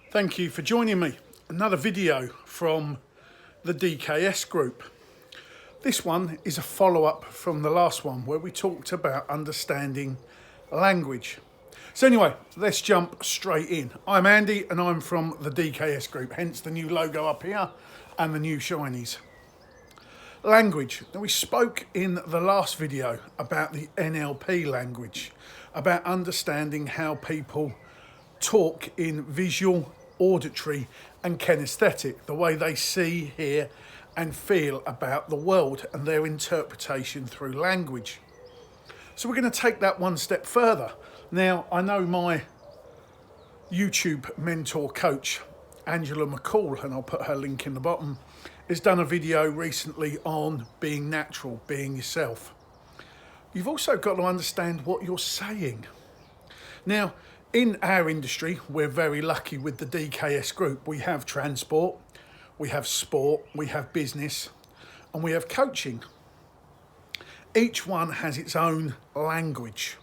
Thank you for joining me. Another video from the DKS group. This one is a follow-up from the last one where we talked about understanding language. So anyway, let's jump straight in. I'm Andy and I'm from the DKS group, hence the new logo up here and the new shinies. Language. Now we spoke in the last video about the NLP language, about understanding how people talk in visual, auditory and kinesthetic, the way they see, hear and feel about the world and their interpretation through language. So we're going to take that one step further. Now, I know my YouTube mentor coach, Angela McCall, and I'll put her link in the bottom, has done a video recently on being natural, being yourself. You've also got to understand what you're saying. Now, in our industry, we're very lucky with the DKS group. We have transport, we have sport, we have business, and we have coaching. Each one has its own language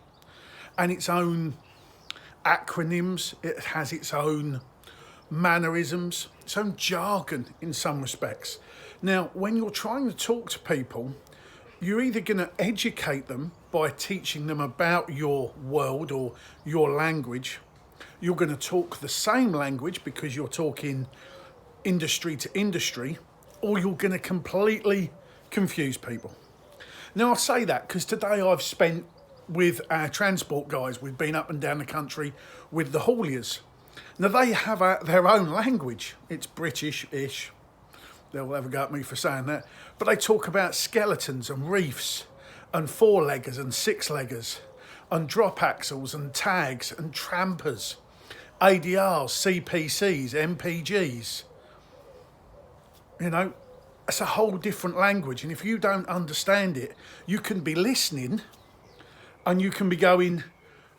and its own acronyms. It has its own mannerisms, its own jargon in some respects. Now, when you're trying to talk to people, you're either going to educate them by teaching them about your world or your language. You're going to talk the same language because you're talking industry to industry, or you're going to completely confuse people. Now, I say that because today I've spent with our transport guys. We've been up and down the country with the hauliers. Now, they have their own language. It's British-ish. They'll have a go at me for saying that. But they talk about skeletons and reefs and four-leggers and six-leggers and drop axles and tags and trampers, ADRs, CPCs, MPGs. You know, it's a whole different language. And if you don't understand it, you can be listening and you can be going,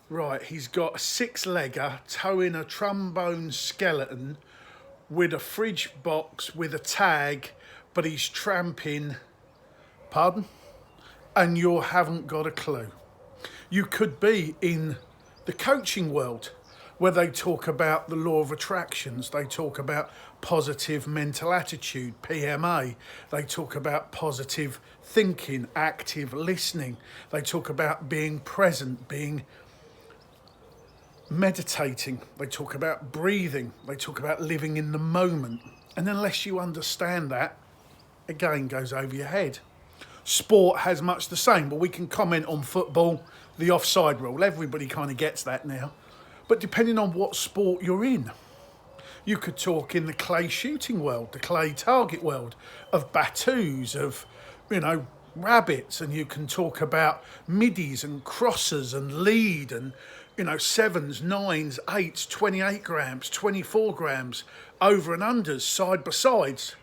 right, he's got a six-legger towing a trombone skeleton with a fridge box with a tag, but he's tramping, pardon? And you haven't got a clue. You could be in the coaching world where they talk about the law of attractions, they talk about positive mental attitude, PMA, they talk about positive thinking, active listening, they talk about being present, being meditating, they talk about breathing, they talk about living in the moment. And unless you understand that, again, goes over your head. Sport has much the same. Well, we can comment on football, the offside rule. Everybody kind of gets that now. But depending on what sport you're in, you could talk in the clay shooting world, the clay target world, of battus, of, rabbits, and you can talk about middies and crossers and lead and, sevens, nines, eights, 28 grams, 24 grams, over and unders, side by sides,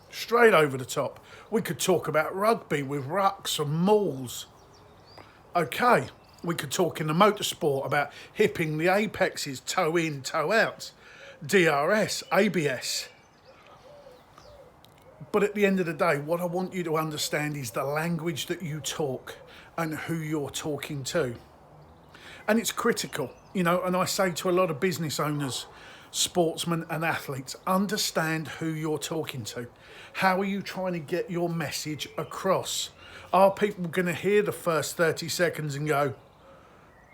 straight over the top. We could talk about rugby with rucks and mauls. Okay, we could talk in the motorsport about hipping the apexes, toe in, toe out, DRS, ABS. But at the end of the day, what I want you to understand is the language that you talk and who you're talking to. And it's critical, and I say to a lot of business owners, sportsmen and athletes, understand who you're talking to. How are you trying to get your message across? Are people going to hear the first 30 seconds and go,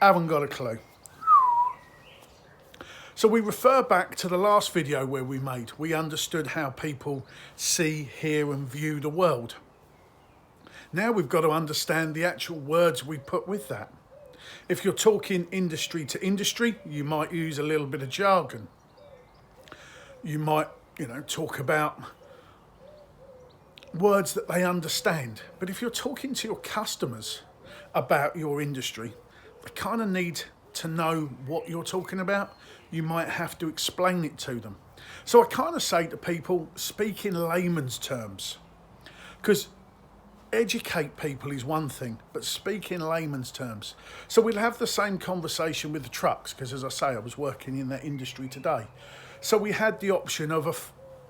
haven't got a clue? So we refer back to the last video where we understood how people see, hear and view the world. Now we've got to understand the actual words we put with that. If you're talking industry to industry, you might use a little bit of jargon. You might, talk about words that they understand. But if you're talking to your customers about your industry, they kind of need to know what you're talking about. You might have to explain it to them. So I kind of say to people, speak in layman's terms, because educate people is one thing, but speak in layman's terms. So we'll have the same conversation with the trucks, because as I say, I was working in that industry today. So we had the option of a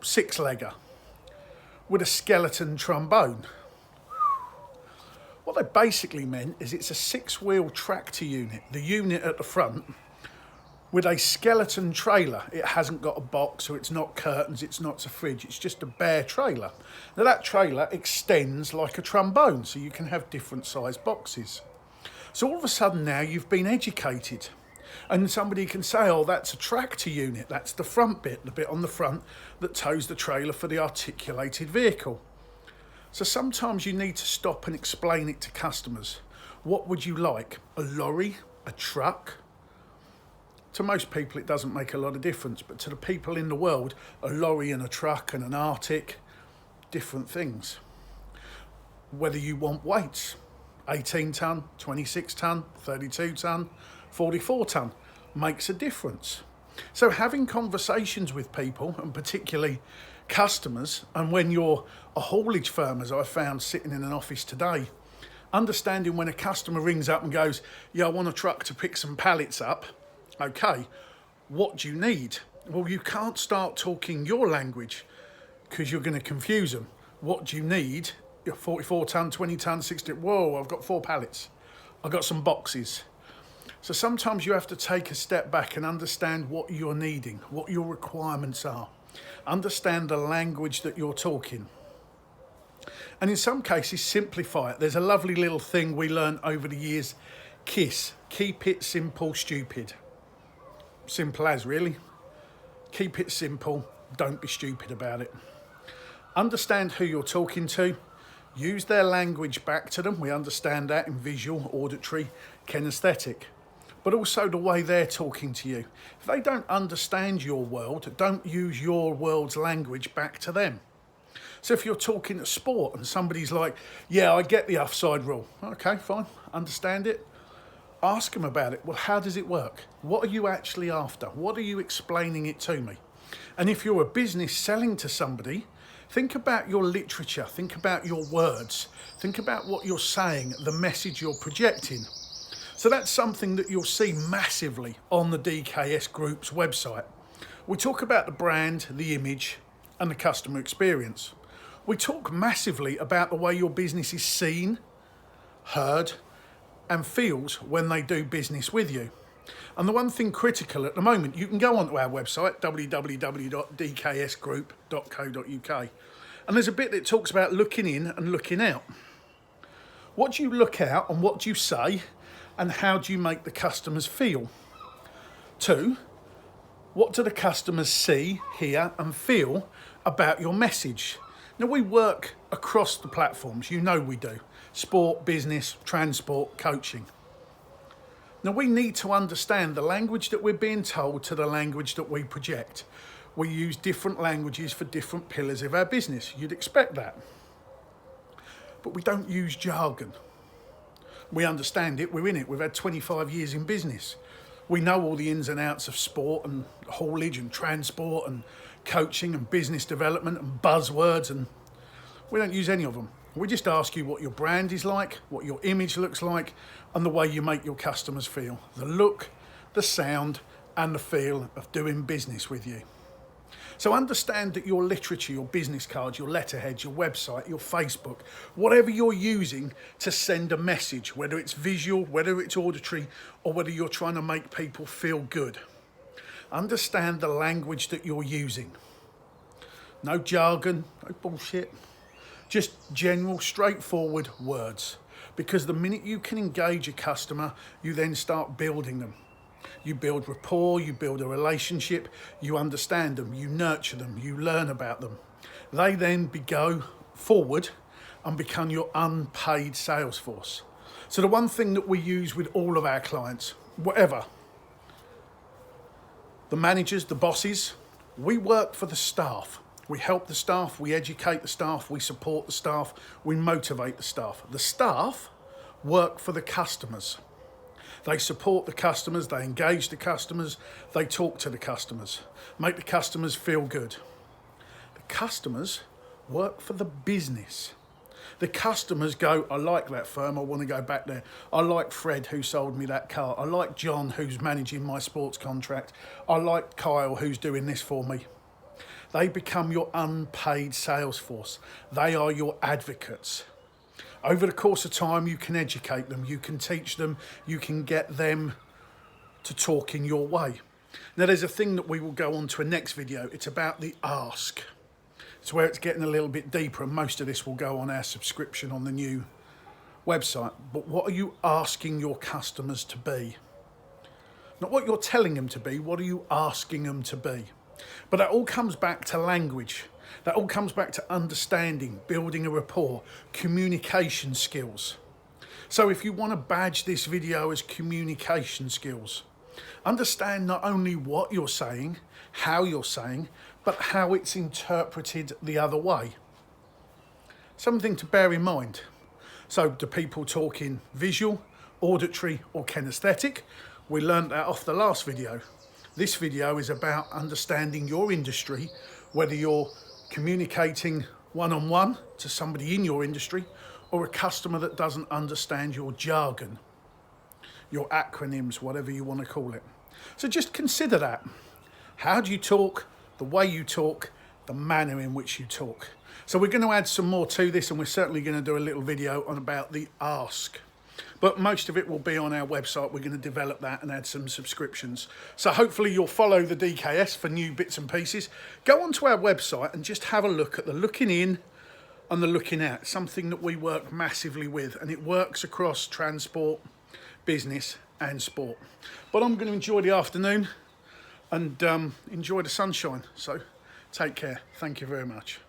six-legger with a skeleton trombone. What they basically meant is it's a six-wheel tractor unit. The unit at the front With a skeleton trailer, it hasn't got a box, or it's not curtains, it's not a fridge, it's just a bare trailer. Now that trailer extends like a trombone, so you can have different size boxes. So all of a sudden now you've been educated, and somebody can say, oh, that's a tractor unit, that's the front bit, the bit on the front that tows the trailer for the articulated vehicle. So sometimes you need to stop and explain it to customers. What would you like? A lorry? A truck? To most people it doesn't make a lot of difference, but to the people in the world, a lorry and a truck and an Arctic, different things. Whether you want weights, 18 tonne, 26 tonne, 32 tonne, 44 tonne, makes a difference. So having conversations with people, and particularly customers, and when you're a haulage firm, as I found sitting in an office today, understanding when a customer rings up and goes, yeah, I want a truck to pick some pallets up. Okay, what do you need? Well, you can't start talking your language because you're going to confuse them. What do you need? You're 44 tonne, 20 tonne, 60. Whoa, I've got 4 pallets. I've got some boxes. So sometimes you have to take a step back and understand what you're needing, what your requirements are. Understand the language that you're talking. And in some cases, simplify it. There's a lovely little thing we learned over the years, KISS. Keep it simple, stupid. Simple as, really. Keep it simple, don't be stupid about it. Understand who you're talking to. Use their language back to them. We understand that in visual, auditory, kinesthetic. But also the way they're talking to you. If they don't understand your world, don't use your world's language back to them. So if you're talking to sport and somebody's like, yeah, I get the offside rule. Okay, fine, understand it. Ask them about it. Well, how does it work? What are you actually after? What are you explaining it to me? And if you're a business selling to somebody, think about your literature, think about your words, think about what you're saying, the message you're projecting. So that's something that you'll see massively on the DKS Group's website. We talk about the brand, the image, and the customer experience. We talk massively about the way your business is seen, heard, and feels when they do business with you. And the one thing critical at the moment, you can go onto our website, www.dksgroup.co.uk, and there's a bit that talks about looking in and looking out. What do you look out and what do you say, and how do you make the customers feel? 2, what do the customers see, hear, and feel about your message? Now, we work across the platforms, you know we do. Sport, business, transport, coaching. Now, we need to understand the language that we're being told to the language that we project. We use different languages for different pillars of our business. You'd expect that. But we don't use jargon. We understand it, we're in it. We've had 25 years in business. We know all the ins and outs of sport and haulage and transport and coaching and business development and buzzwords, and we don't use any of them. We just ask you what your brand is like, what your image looks like, and the way you make your customers feel. The look, the sound, and the feel of doing business with you. So understand that your literature, your business cards, your letterheads, your website, your Facebook, whatever you're using to send a message, whether it's visual, whether it's auditory, or whether you're trying to make people feel good. Understand the language that you're using. No jargon, no bullshit. Just general, straightforward words. Because the minute you can engage a customer, you then start building them. You build rapport, you build a relationship, you understand them, you nurture them, you learn about them. They then go forward and become your unpaid sales force. So the one thing that we use with all of our clients, whatever, the managers, the bosses, we work for the staff. We help the staff, we educate the staff, we support the staff, we motivate the staff. The staff work for the customers. They support the customers, they engage the customers, they talk to the customers, make the customers feel good. The customers work for the business. The customers go, I like that firm, I want to go back there. I like Fred who sold me that car. I like John who's managing my sports contract. I like Kyle who's doing this for me. They become your unpaid sales force. They are your advocates. Over the course of time, you can educate them, you can teach them, you can get them to talk in your way. Now there's a thing that we will go on to a next video. It's about the ask. It's where it's getting a little bit deeper, and most of this will go on our subscription on the new website. But what are you asking your customers to be? Not what you're telling them to be, what are you asking them to be? But that all comes back to language. That all comes back to understanding, building a rapport, communication skills. So if you want to badge this video as communication skills, understand not only what you're saying, how you're saying, but how it's interpreted the other way. Something to bear in mind. So do people talk in visual, auditory or kinesthetic? We learned that off the last video. This video is about understanding your industry, whether you're communicating one-on-one to somebody in your industry or a customer that doesn't understand your jargon, your acronyms, whatever you want to call it. So just consider that. How do you talk, the way you talk, the manner in which you talk. So we're going to add some more to this, and we're certainly going to do a little video on about the ask. But most of it will be on our website. We're going to develop that and add some subscriptions. So hopefully you'll follow the DKS for new bits and pieces. Go onto our website and just have a look at the looking in and the looking out. Something that we work massively with, and it works across transport, business and sport. But I'm going to enjoy the afternoon and enjoy the sunshine. So take care. Thank you very much.